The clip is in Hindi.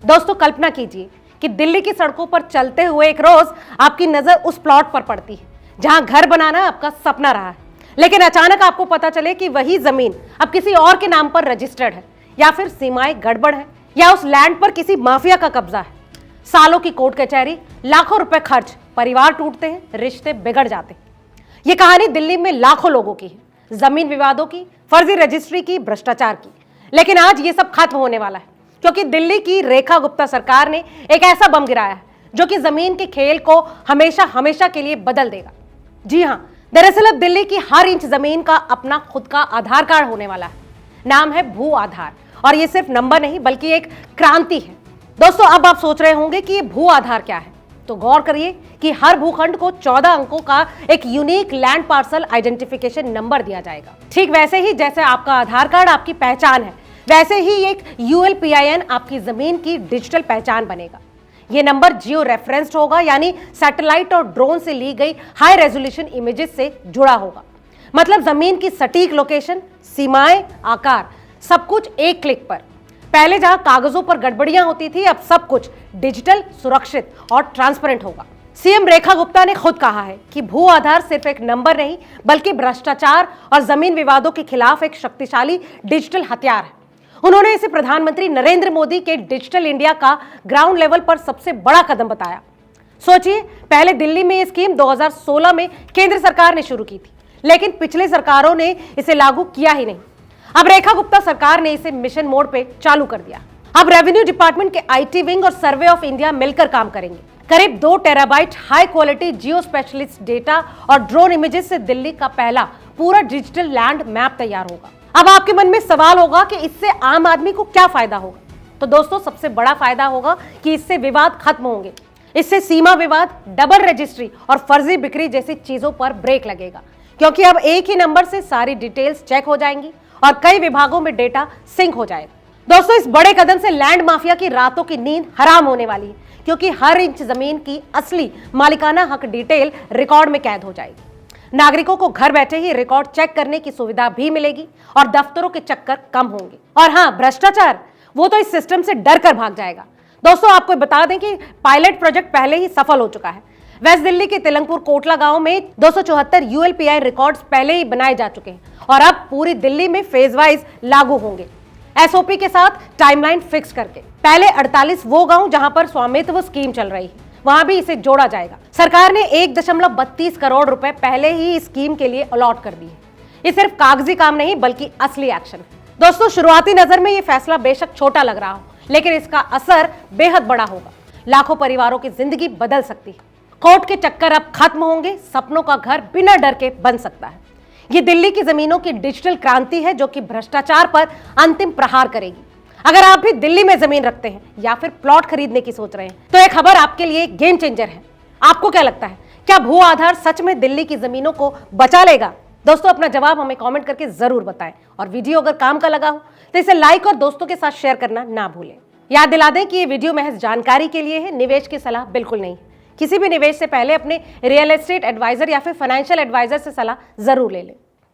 दोस्तों कल्पना कीजिए कि दिल्ली की सड़कों पर चलते हुए एक रोज आपकी नजर उस प्लॉट पर पड़ती है जहां घर बनाना आपका सपना रहा है, लेकिन अचानक आपको पता चले कि वही जमीन अब किसी और के नाम पर रजिस्टर्ड है, या फिर सीमाएं गड़बड़ है, या उस लैंड पर किसी माफिया का कब्जा है। सालों की कोर्ट कचहरी, लाखों रुपए खर्च, परिवार टूटते हैं, रिश्ते बिगड़ जाते हैं। ये कहानी दिल्ली में लाखों लोगों की है, जमीन विवादों की, फर्जी रजिस्ट्री की, भ्रष्टाचार की। लेकिन आज ये सब खत्म होने वाला है, क्योंकि दिल्ली की रेखा गुप्ता सरकार ने एक ऐसा बम गिराया है जो कि जमीन के खेल को हमेशा हमेशा के लिए बदल देगा। जी हां, दरअसल अब दिल्ली की हर इंच जमीन का अपना खुद का आधार कार्ड होने वाला है। नाम है भू आधार, और ये सिर्फ नंबर नहीं बल्कि एक क्रांति है। दोस्तों अब आप सोच रहे होंगे कि ये भू आधार क्या है, तो गौर करिए कि हर भूखंड को 14 अंकों का एक unique land parcel identification number दिया जाएगा। ठीक वैसे ही जैसे आपका आधार कार्ड आपकी पहचान है, वैसे ही एक ULPIN आपकी जमीन की डिजिटल पहचान बनेगा। ये नंबर जियो रेफरेंस्ड होगा, यानी सैटेलाइट और ड्रोन से ली गई हाई रेजोल्यूशन इमेजेस से जुड़ा होगा। मतलब जमीन की सटीक लोकेशन, सीमाएं, आकार, सब कुछ एक क्लिक पर। पहले जहां कागजों पर गड़बड़ियां होती थी, अब सब कुछ डिजिटल, सुरक्षित और ट्रांसपेरेंट होगा। सीएम रेखा गुप्ता ने खुद कहा है कि भू आधार सिर्फ एक नंबर नहीं बल्कि भ्रष्टाचार और जमीन विवादों के खिलाफ एक शक्तिशाली डिजिटल हथियार है। उन्होंने इसे प्रधानमंत्री नरेंद्र मोदी के डिजिटल इंडिया का ग्राउंड लेवल पर सबसे बड़ा कदम बताया। सोचिए, पहले दिल्ली में ये स्कीम 2016 में केंद्र सरकार ने शुरू की थी, लेकिन पिछले सरकारों ने इसे लागू किया ही नहीं। अब रेखा गुप्ता सरकार ने इसे मिशन मोड पे चालू कर दिया। अब रेवेन्यू डिपार्टमेंट के IT विंग और सर्वे ऑफ इंडिया मिलकर काम करेंगे। करीब 2 टेराबाइट हाई क्वालिटी जियो स्पेशलिस्ट डेटा और ड्रोन इमेजेस से दिल्ली का पहला पूरा डिजिटल लैंड मैप तैयार होगा। अब आपके मन में सवाल होगा कि इससे आम आदमी को क्या फायदा होगा। तो दोस्तों सबसे बड़ा फायदा होगा कि इससे विवाद खत्म होंगे। इससे सीमा विवाद, डबल रजिस्ट्री और फर्जी बिक्री जैसी चीजों पर ब्रेक लगेगा, क्योंकि अब एक ही नंबर से सारी डिटेल्स चेक हो जाएंगी और कई विभागों में डेटा सिंक हो जाएगा। दोस्तों इस बड़े कदम से लैंड माफिया की रातों की नींद हराम होने वाली है, क्योंकि हर इंच जमीन की असली मालिकाना हक डिटेल रिकॉर्ड में कैद हो जाएगी। नागरिकों को घर बैठे ही रिकॉर्ड चेक करने की सुविधा भी मिलेगी और दफ्तरों के चक्कर कम होंगे। और हाँ, भ्रष्टाचार, वो तो इस सिस्टम से डर कर भाग जाएगा। दोस्तों आपको बता दें कि पायलट प्रोजेक्ट पहले ही सफल हो चुका है। वेस्ट दिल्ली के तिलंगपुर कोटला गांव में 274 ULPI रिकॉर्ड्स पहले ही बनाए जा चुके हैं और अब पूरी दिल्ली में फेज वाइज लागू होंगे, SOP के साथ टाइमलाइन फिक्स करके। पहले 48 वो गांव जहां पर स्वामित्व स्कीम चल रही है, वहां भी इसे जोड़ा जाएगा। सरकार ने 1.32 करोड़ रुपए पहले ही इस स्कीम के लिए अलॉट कर दिए। ये सिर्फ कागजी काम नहीं बल्कि असली एक्शन है। दोस्तों शुरुआती नजर में ये फैसला बेशक छोटा लग रहा हो, लेकिन इसका असर बेहद बड़ा होगा। लाखों परिवारों की जिंदगी बदल सकती है। कोर्ट के चक्कर अब खत्म होंगे, सपनों का घर बिना डर के बन सकता है। ये दिल्ली की जमीनों की डिजिटल क्रांति है जो कि भ्रष्टाचार पर अंतिम प्रहार करेगी। अगर आप भी दिल्ली में जमीन रखते हैं या फिर प्लॉट खरीदने की सोच रहे हैं, तो एक खबर आपके लिए गेम चेंजर है। आपको क्या लगता है, क्या भू आधार सच में दिल्ली की जमीनों को बचा लेगा? दोस्तों अपना जवाब हमें कमेंट करके जरूर बताएं, और वीडियो अगर काम का लगा हो तो इसे लाइक और दोस्तों के साथ शेयर करना ना भूलें। याद दिला दें कि ये वीडियो महज जानकारी के लिए है, निवेश की सलाह बिल्कुल नहीं। किसी भी निवेश से पहले अपने रियल एस्टेट एडवाइजर या फिर फाइनेंशियल एडवाइजर से सलाह जरूर ले लें।